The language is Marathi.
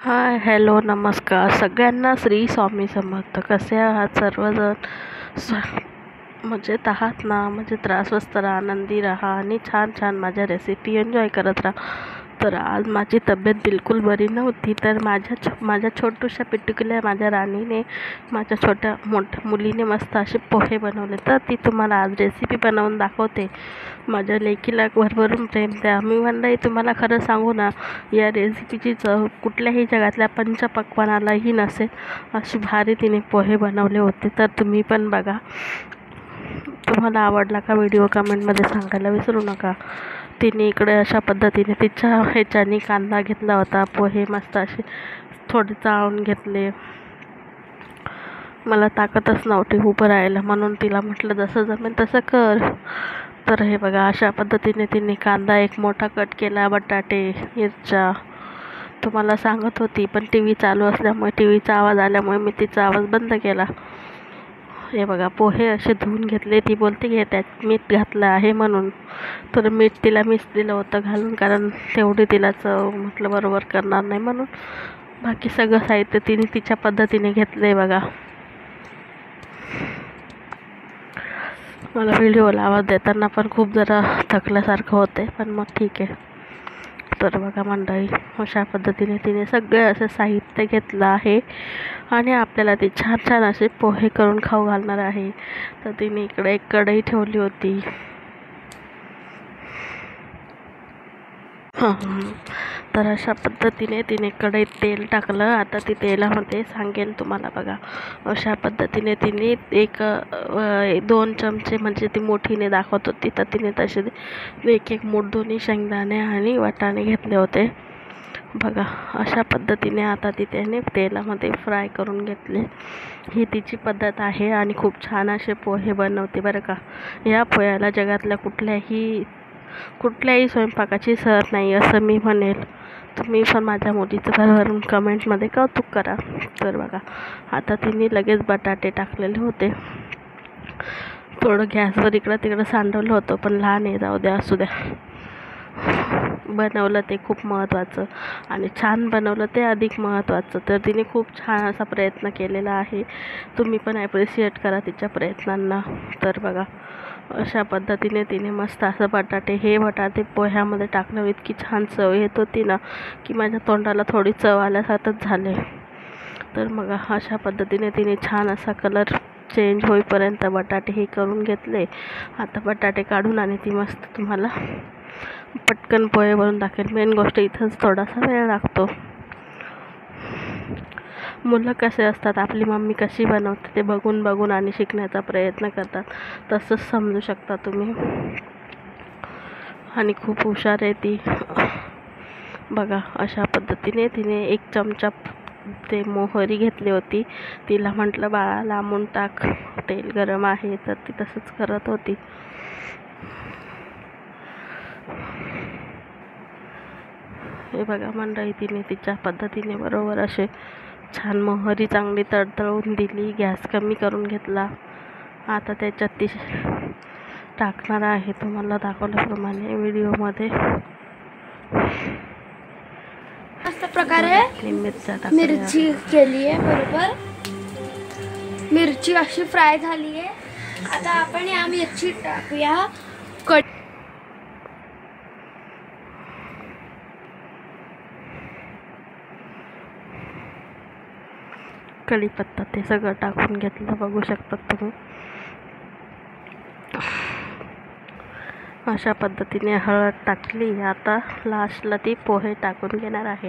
हाय, हॅलो, नमस्कार सगळ्यांना. श्री स्वामी समर्थ. कसे आहात सर्वजण? मजेत आहात ना? मजेत राहा, स्वस्त राहा, आनंदी राहा आणि छान छान माझ्या रेसिपी एन्जॉय करत राहा. तर आज माझी तब्येत बिलकुल बरी नव्हती, तर माझ्या छोटूशा पिटुकल्या माझ्या राणीने, माझ्या मोठ्या मुलीने मस्त असे पोहे बनवले. तर ती तुम्हाला आज रेसिपी बनवून दाखवते. माझ्या लेकीला भरभरून प्रेम द्या. मी म्हणलं तुम्हाला खरं सांगू ना, या रेसिपीची चव कुठल्याही जगातल्या पंचपक्वान्नालाही नसेल, अशी भारी तिने पोहे बनवले होते. तर तुम्ही पण बघा. तुम्हाला आवडला का व्हिडिओ कमेंटमध्ये सांगायला विसरू नका. तिने इकडे अशा पद्धतीने तिच्या ह्याच्यानी कांदा घेतला होता. पोहे मस्त असे थोडे चाळून घेतले. मला ताकदच नव्हती उभं राहायला, म्हणून तिला म्हटलं जसं जमेल तसं कर. तर हे बघा, अशा पद्धतीने तिने कांदा एक मोठा कट केला, बटाटे, मिरच्या. तुम्हाला सांगत होती, पण टी व्ही चालू असल्यामुळे, टी व्हीचा आवाज आल्यामुळे मी तिचा आवाज बंद केला. हे बघा, पोहे असे धुवून घेतले. ती बोलते की त्यात मीठ घातलं आहे म्हणून. तर मीठ तिला मिस दिलं होतं घालून, कारण तेवढी तिला चव म्हटलं बरोबर करणार नाही म्हणून. बाकी सगळं साहित्य तिने तिच्या पद्धतीने घेतलं आहे बघा. मला व्हिडिओला आवाज देताना पण खूप जरा थकल्यासारखं होते, पण मग ठीक आहे. तर बघा मंडळी, अशा पद्धतीने तिने सगळे असे साहित्य घेतलं आहे आणि आपल्याला ते छान छान असे पोहे करून खाऊ घालणार आहे. तर तिने इकडे एक कढई ठेवली होती. तर अशा पद्धतीने तिने कढईत तेल टाकलं. आता ती तेलामध्ये सांगेल तुम्हाला बघा. अशा पद्धतीने तिने 2 चमचे, म्हणजे ती मोठीने दाखवत होती, तर तिने तसे 1 मूठ दोन्ही शेंगदाणे आणि वाटाणे घेतले होते बघा. अशा पद्धतीने आता ती त्याने तेलामध्ये फ्राय करून घेतले. ही तिची पद्धत आहे आणि खूप छान असे पोहे बनवते बरं का. या पोह्याला जगातल्या कुठल्याही स्वयंपाकाची सर नाही, असं मी म्हणेल. तुम्ही पण माझ्या मुलीचं भरभरून कमेंटमध्ये कौतुक करा. तर बघा, आता तिने लगेच बटाटे टाकलेले होते. थोडं गॅसवर इकडं तिकडं सांडवलं होतं, पण लहान आहे, जाऊ द्या, असू द्या. बनवलं ते खूप महत्त्वाचं, आणि छान बनवलं ते अधिक महत्त्वाचं. तर तिने खूप छान असा प्रयत्न केलेला आहे. तुम्ही पण ॲप्रिशिएट करा तिच्या प्रयत्नांना. तर बघा, अशा पद्धतीने तिने मस्त असं बटाटे पोह्यामध्ये टाकल्यावर इतकी छान चव येत होती ना, की माझ्या तोंडाला थोडी चव आल्यासारखंच झाले. तर मग अशा पद्धतीने तिने छान असा कलर चेंज होईपर्यंत बटाटे हे करून घेतले. आता बटाटे काढून आणि ती मस्त तुम्हाला पटकन पोहे बनवून दाखवेल. मेन गोष्ट इथंच थोडासा वेळ लागतो. मुलं कसे असतात, आपली मम्मी कशी बनवते ते बघून बघून आणि शिकण्याचा प्रयत्न करतात, तसंच समजू शकता तुम्ही. आणि खूप हुशार आहे ती बघा. अशा पद्धतीने तिने 1 चमचा ते मोहरी घेतली होती. तिला म्हटलं बाळा लांबून टाक, तेल गरम आहे. तर ती तसंच करत होती. हे बघा मंडळी, तिने तिच्या पद्धतीने बरोबर असे छान मोहरी चांगली तडतडून दिली. गॅस कमी करून घेतला. आता त्याच्यात ती टाकणार आहे तुम्हाला दाखवल्याप्रमाणे व्हिडिओमध्ये. अशा प्रकारे मिरची केली आहे. बरोबर, मिरची अशी फ्राय झाली आहे. आता आपण या मिरची टाकूया कढीपत्ता ते सगळं टाकून घेतलं, बघू शकतात तुम्ही. अशा पद्धतीने हळद टाकली. आता लास्टला ती पोहे टाकून घेणार आहे.